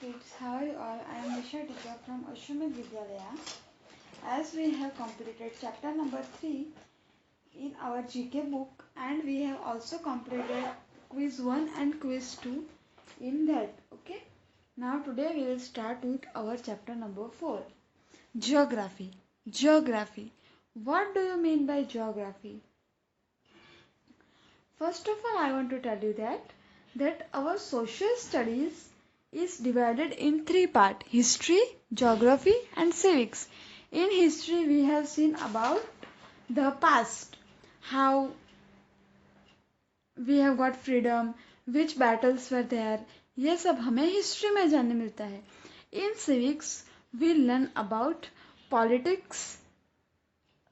kids, how are you all? I am Nisha teacher from Ashwamedh Vidyalaya. As we have completed chapter number 3 in our GK book, and we have also completed quiz 1 and quiz 2 in that. Okay. Now today we will start with our chapter number 4. Geography. Geography. What do you mean by geography? First of all, I want to tell you that our social studies is divided in three parts: history, geography, and civics. In history, we have seen about the past, how we have got freedom, which battles were there. ये सब हमें history में जानने मिलता है. In civics, we learn about politics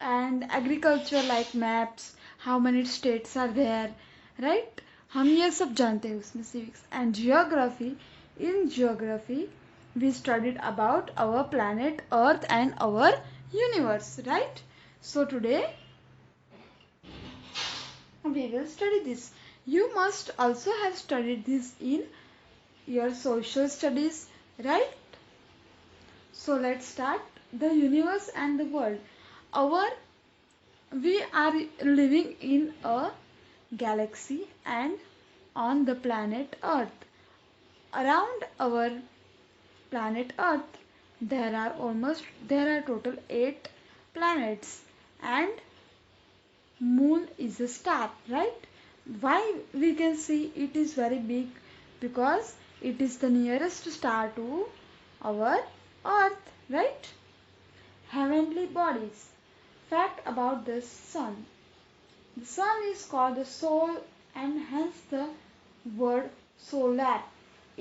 and agriculture like maps, how many states are there, right? हम ये सब जानते हैं उसमें civics. And geography, in geography we studied about our planet earth and our universe, right? So today we will study this. You must also have studied this in your social studies, right? So let's start. The universe and the world. Our We are living in a galaxy and on the planet Earth. Around our planet Earth, there are total 8 planets, and moon is a star, right? Why we can see it is very big? Because it is the nearest star to our Earth, right? Heavenly bodies. Fact about the sun. The sun is called the soul, and hence the word solar.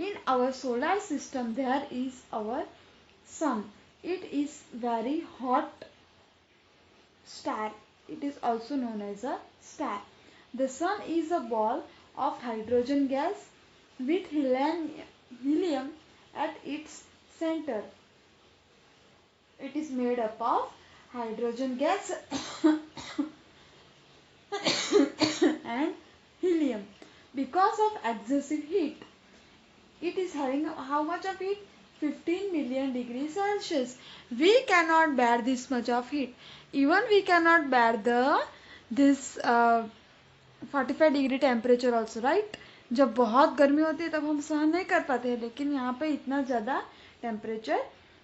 In our solar system there is our sun. It is very hot star. It is also known as a star. The sun is a ball of hydrogen gas with helium at its center. It is made up of hydrogen gas and helium. Because of excessive heat, it is having how much of heat? 15 million degrees Celsius. We cannot bear this much of heat. Even we cannot bear this 45 degree temperature also, right? जब बहुत गर्मी होती है तब हम सहन नहीं कर पाते हैं, लेकिन यहाँ पे इतना ज़्यादा टेम्परेचर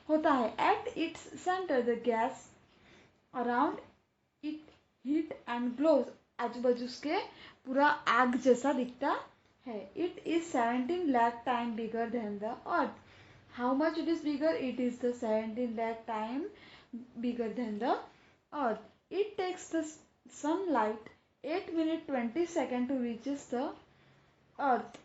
होता है. At its centre the gas around it heat and glows. आजू बाजू उसके पूरा आग जैसा दिखता है. It is 17 lakh time bigger than the earth. How much it is bigger? It is the 17 lakh time bigger than the earth. It takes the sunlight 8 minutes 20 seconds to reaches the earth.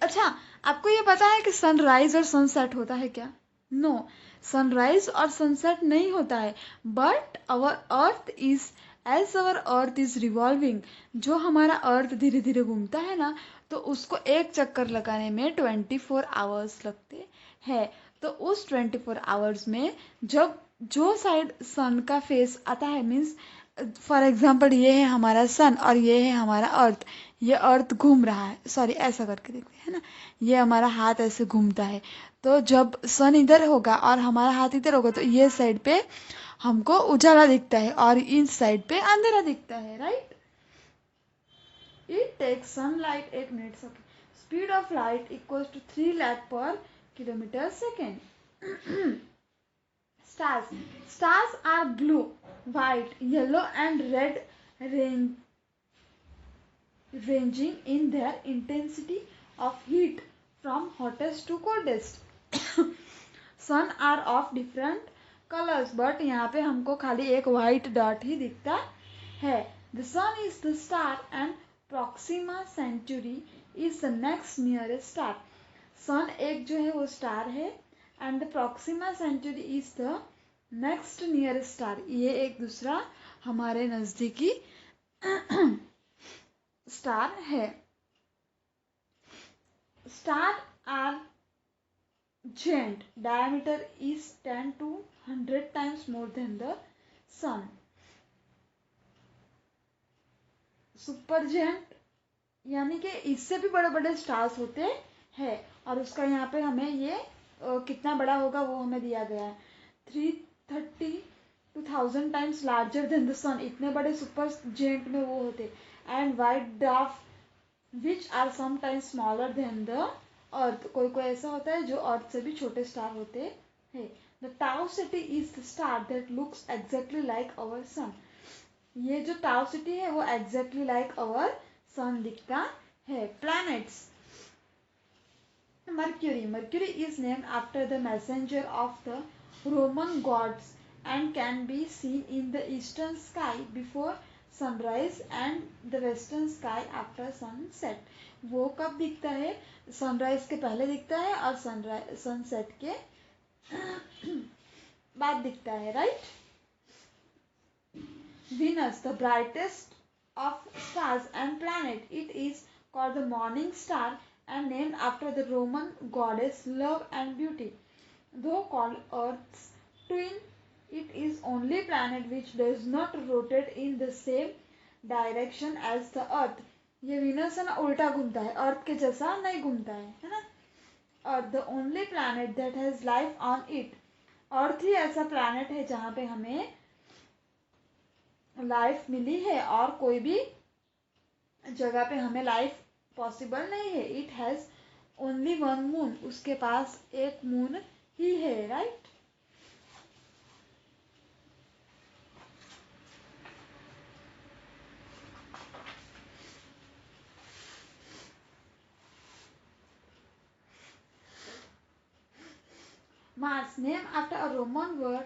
अच्छा, आपको ये पता है कि sunrise और sunset होता है क्या? नो, सनराइज और सनसेट नहीं होता है. But our earth is as our earth is revolving. जो हमारा अर्थ धीरे धीरे घूमता है ना, तो उसको एक चक्कर लगाने में 24 आवर्स लगते हैं. तो उस 24 आवर्स में जब जो साइड सन का फेस आता है, मीन्स फॉर एग्जाम्पल ये है हमारा सन और ये है हमारा अर्थ. ये अर्थ घूम रहा है, सॉरी ऐसा करके देखते हैं ना, ये हमारा हाथ ऐसे घूमता है. तो जब सन इधर होगा और हमारा हाथ इधर होगा, तो ये साइड पे हमको उजाला दिखता है और इस साइड पे अंधेरा दिखता है, right? It takes sunlight 8 minutes. Speed of light equals to 3 lakh per kilometer second. Stars. Stars are blue, white, yellow and red, ranging in their intensity of heat from hottest to coldest. Sun are of different colors, but यहाँ पे हमको खाली एक white dot ही दिखता है. The sun is the star and Proxima Centauri is the next nearest star. Sun एक जो है वो star है, and the Proxima Centauri is the next nearest star. ये एक दूसरा हमारे नजदीकी स्टार है. Star are giant. Diameter is 10 to 100 times more than the sun. Super giant यानी कि इससे भी बड़े बड़े स्टार्स होते है और उसका यहाँ पे हमें ये कितना बड़ा होगा वो हमें दिया गया है 330 times larger than the sun. इतने बड़े सुपर जेंट में वो होते। And white dwarf which are sometimes smaller than the earth. कोई कोई ऐसा होता है जो अर्थ से भी छोटे स्टार होते हैं। The Tau Ceti is the star that looks exactly like our sun. ये जो टाउ सिटी है वो एग्जैक्टली लाइक आवर सन दिखता है। Planets Mercury. Mercury is named after the messenger of the Roman gods and can be seen in the eastern sky before sunrise and the western sky after sunset. वो कब दिखता है? Sunrise के पहले दिखता है और सनसेट के बाद दिखता है, right? Venus, the brightest of stars and planet, it is called the morning star and named after the Roman goddess love and beauty. Though called Earth's twin, it is only planet which does not rotate in the same direction as the Earth. ये Venus है ना, उल्टा घूमता है, अर्थ के जैसा नहीं घूमता है ना? Earth, the only planet that has life on it. अर्थ ही ऐसा प्लैनेट है जहाँ पे हमें लाइफ मिली है और कोई भी जगह पे हमें लाइफ पॉसिबल नहीं है। It has only one moon. उसके पास एक मून ही है, right? Mars, named after a Roman war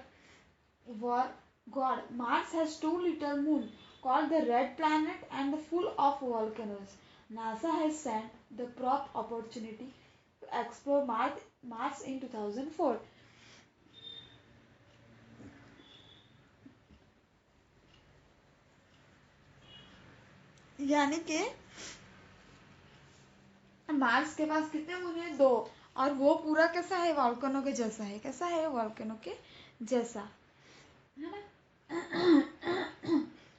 god. Mars has two little moons called the red planet and full of volcanoes. NASA has sent the probe Opportunity to explore Mars in 2004. यानी कि Mars के पास कितने moon है? 2। और वो पूरा कैसा है? वॉल्केनो के जैसा है। कैसा है? वॉल्केनो के जैसा, है ना?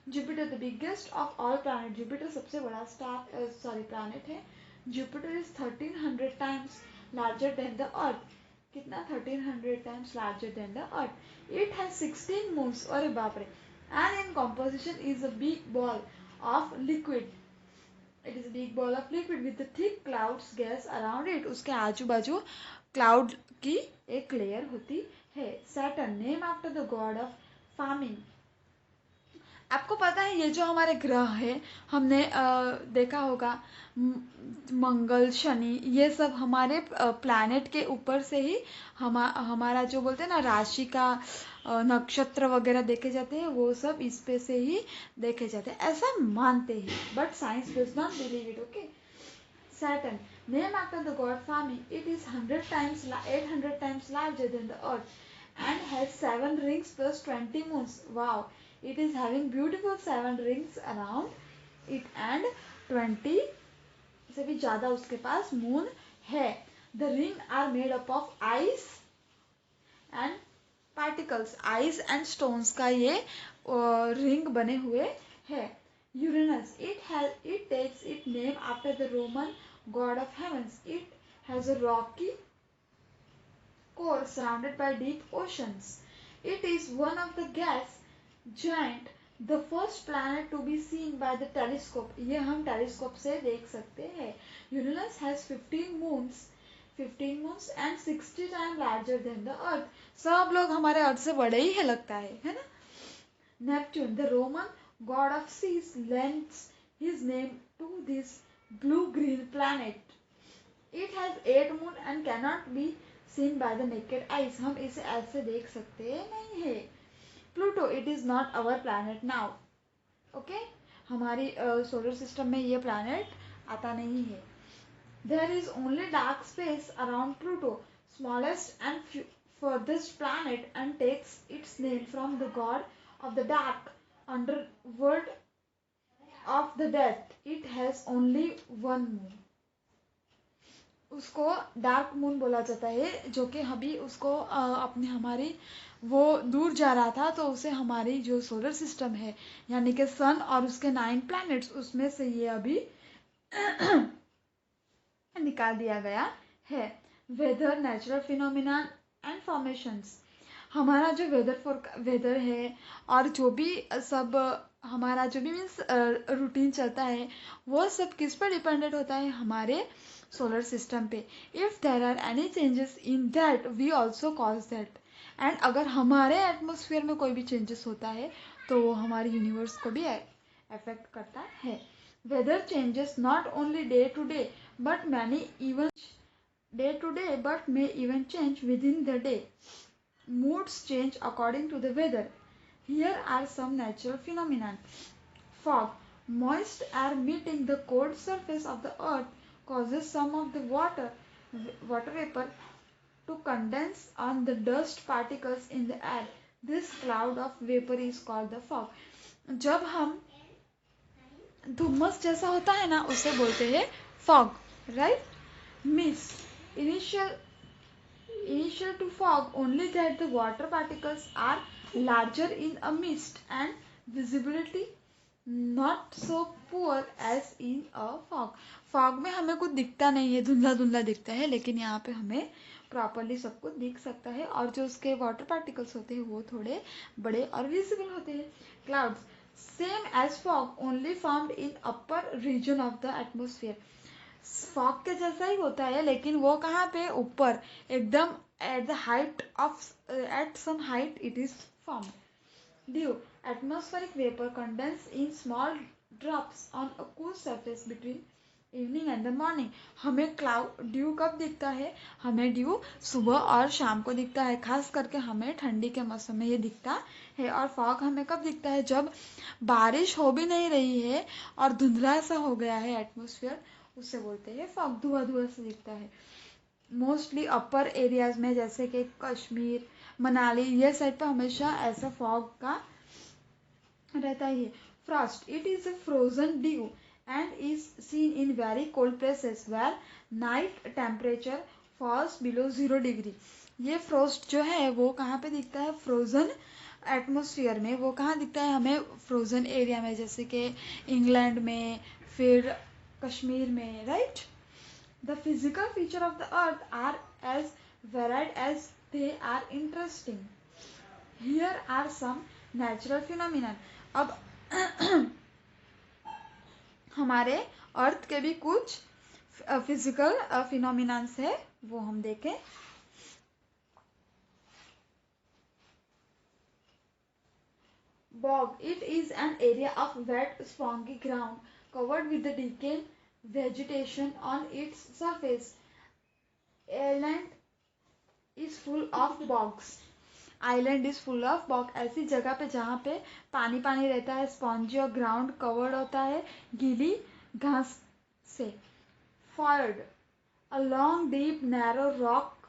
Jupiter, the biggest of all planet. Jupiter सबसे बड़ा प्लैनेट है। Jupiter is 1300 times larger than the अर्थ। कितना? 1300 times larger than the earth. It has 16 moons. अरे बाप रे! And in composition is a big ball of liquid. It is a big ball of liquid with thick clouds gas around it. उसके आजू बाजू cloud की एक layer होती है। Saturn, name after the God of farming. आपको पता है ये जो हमारे ग्रह है, हमने देखा होगा मंगल, शनि, ये सब हमारे प्लैनेट के ऊपर से ही हमारा जो बोलते हैं ना राशि का नक्षत्र वगैरह देखे जाते हैं, वो सब इस पे से ही देखे जाते हैं, ऐसा मानते हैं। But science does not believe it. Okay. Saturn, named after the god Fami, it is 800 times larger than the Earth and has 7 rings plus 20 moons. Wow! It is having beautiful 7 rings around it and 20 से भी ज़्यादा उसके पास moon है। The ring are made up of ice and particles. Ice and stones का ये ring बने हुए है। Uranus, it takes its name after the Roman god of heavens. It has a rocky core surrounded by deep oceans. It is one of the gas giant, the first planet to be seen by the telescope. ये हम telescope से देख सकते हैं। Uranus has 15 moons and 60 times larger than the Earth. सब लोग हमारे अर्थ से बड़े ही है लगता है ना? Neptune, the Roman god of seas, lends his name to this blue-green planet. It has 8 moons and cannot be seen by the naked eyes. हम इसे ऐसे देख सकते नहीं है। Pluto, it is not our planet now. Okay? हमारी solar system में ये प्लैनेट आता नहीं है। There is only dark space around Pluto, smallest and furthest planet, and takes its name from the god of the dark underworld of the dead. It has only one moon. उसको dark moon बोला जाता है, जो कि अभी उसको अपने हमारी वो दूर जा रहा था, तो उसे हमारी जो सोलर सिस्टम है यानी कि सन और उसके 9 प्लैनेट्स, उसमें से ये अभी निकाल दिया गया है। Weather, natural phenomena and formations. हमारा जो वेदर है और जो भी सब हमारा जो भी मीन्स रूटीन चलता है वो सब किस पर डिपेंडेंट होता है, हमारे सोलर सिस्टम पे। If there are any changes in that we also cause that. And अगर हमारे एटमोसफियर में कोई भी चेंजेस होता है तो वो हमारे यूनिवर्स को भी अफेक्ट करता है। Weather changes not only day to day but many even day to day but may even change within the day. Moods change according to the weather. Here are some natural phenomena. Fog. Moist air meeting the cold surface of the earth causes some of the water vapor to condense on the dust particles in the air. This cloud of vapor is called the fog. जब हम धुम्मस जैसा होता है ना उसे बोलते हैं fog, right. Miss, initial initial to fog only that the water particles are larger in a mist and visibility not so poor as in a fog. Fog में हमें कुछ दिखता नहीं है, धुंधला धुंधला दिखता है, लेकिन यहाँ पे हमें प्रॉपरली सब कुछ दिख सकता है और जो उसके वाटर पार्टिकल्स होते हैं वो थोड़े बड़े और विजिबल होते हैं। Clouds same as fog only found in upper region of the atmosphere. Fog के जैसा ही होता है लेकिन वो कहाँ पे, ऊपर एकदम at the height of at some height it is formed. Dew, atmospheric vapor condense in small drops on a cool surface between evening and the morning. हमें क्लाउड ड्यू कब दिखता है, हमें ड्यू सुबह और शाम को दिखता है, खास करके हमें ठंडी के मौसम में ये दिखता है। और फॉग हमें कब दिखता है, जब बारिश हो भी नहीं रही है और धुंधला सा हो गया है एटमोसफियर, उससे बोलते हैं फॉग, धुआं धुआं से दिखता है। मोस्टली अपर एरियाज में जैसे कि कश्मीर, मनाली, ये साइड पर हमेशा ऐसा फॉग का रहता ही है। Frost, it is a frozen due and is seen in very cold places where night temperature falls below 0 degree. ये फ्रोस्ट जो है वो कहाँ पे दिखता है, फ्रोजन एटमोसफियर में। वो कहाँ दिखता है हमें, फ्रोजन एरिया में, जैसे कि इंग्लैंड में, फिर कश्मीर में, right. The physical feature of the earth are as varied as they are interesting. Here are some natural phenomena. अब हमारे अर्थ के भी कुछ फिजिकल फिनोमिनास है वो हम देखें। Bog, it is an area of wet spongy ground covered with the decayed vegetation on its surface. Ireland is full of bogs. Island is full of bog, ऐसी जगह पे जहाँ पे पानी पानी रहता है, स्पॉन्जी और ग्राउंड कवर्ड होता है गीली घास से। Fjord, a long deep narrow rock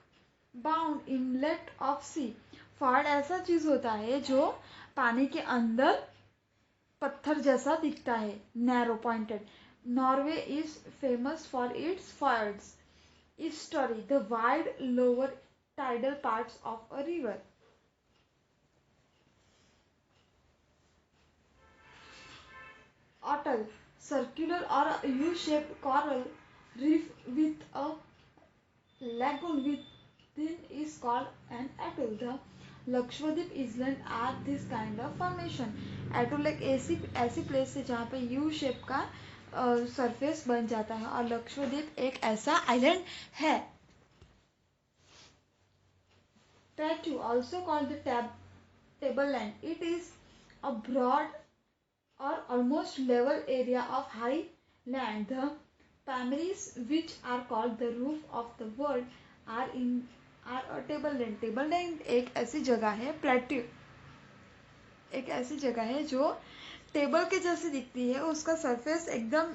bound inlet of sea. Fjord ऐसा चीज होता है जो पानी के अंदर पत्थर जैसा दिखता है, narrow pointed. Norway is famous for its fjords. Estuary, the wide lower tidal parts of a river. Atoll, circular or U-shaped coral reef with a lagoon within is called an atoll. The Lakshadweep island are this kind of formation. Atoll एक ऐसी place है जहाँ पे U shape का surface बन जाता है और लक्षद्वीप एक ऐसा आइलैंड है। Plateau, also called the tableland, it is a broad or almost level area of high land. The Pamiris, which are called the roof of the world, are a tableland. Tableland एक ऐसी जगह है, plateau एक ऐसी जगह है जो table के जैसी दिखती है, उसका सरफेस एकदम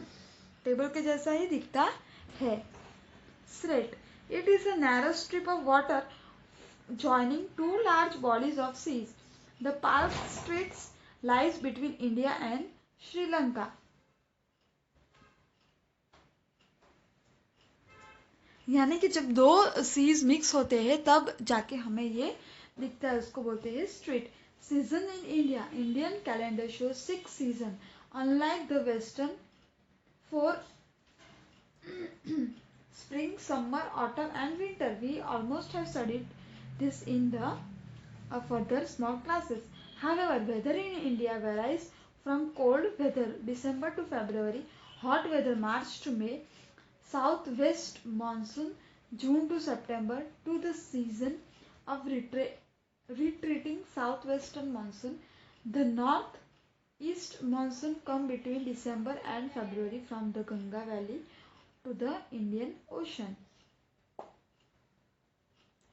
टेबल के जैसा ही दिखता है। Strait, it is a narrow strip of water joining two large bodies of seas. The Palk Straits lies between India and Sri Lanka. यानी कि जब दो सीज मिक्स होते हैं तब जाके हमें ये दिखता है, उसको बोलते हैं straight. Season in India, Indian calendar show 6 seasons, unlike the western 4 spring, summer, autumn and winter. We almost have studied this in the further small classes. However, weather in India varies from cold weather December to February, hot weather March to May, southwest monsoon June to September, to the season of retreating southwestern monsoon. The northeast monsoon come between December and February from the Ganga Valley to the Indian Ocean.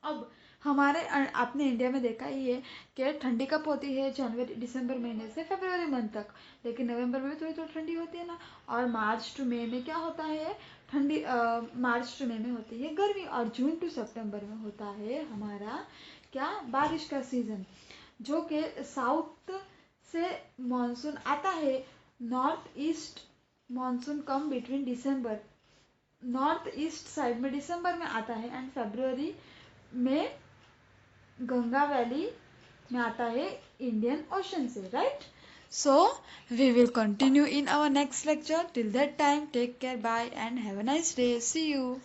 अब हमारे आपने India में देखा ही है कि ठंडी कब होती है, जनवरी दिसंबर महीने से फरवरी मंथ तक, लेकिन नवंबर में भी थोड़ी थोड़ी ठंडी होती है ना। और मार्च टू मई में क्या होता है, ठंडी मार्च टू मई में होती है गर्मी, और जून टू सितंबर में होता है हमारा क्या, बारिश का सीजन, जो कि साउथ से मानसून आता है, north east monsoon come between December, north east side में दिसंबर में आता है एंड फरवरी में गंगा वैली में आता है इंडियन ओशन से, right. So we will continue in our next lecture. Till that time take care, bye and have a nice day. See you.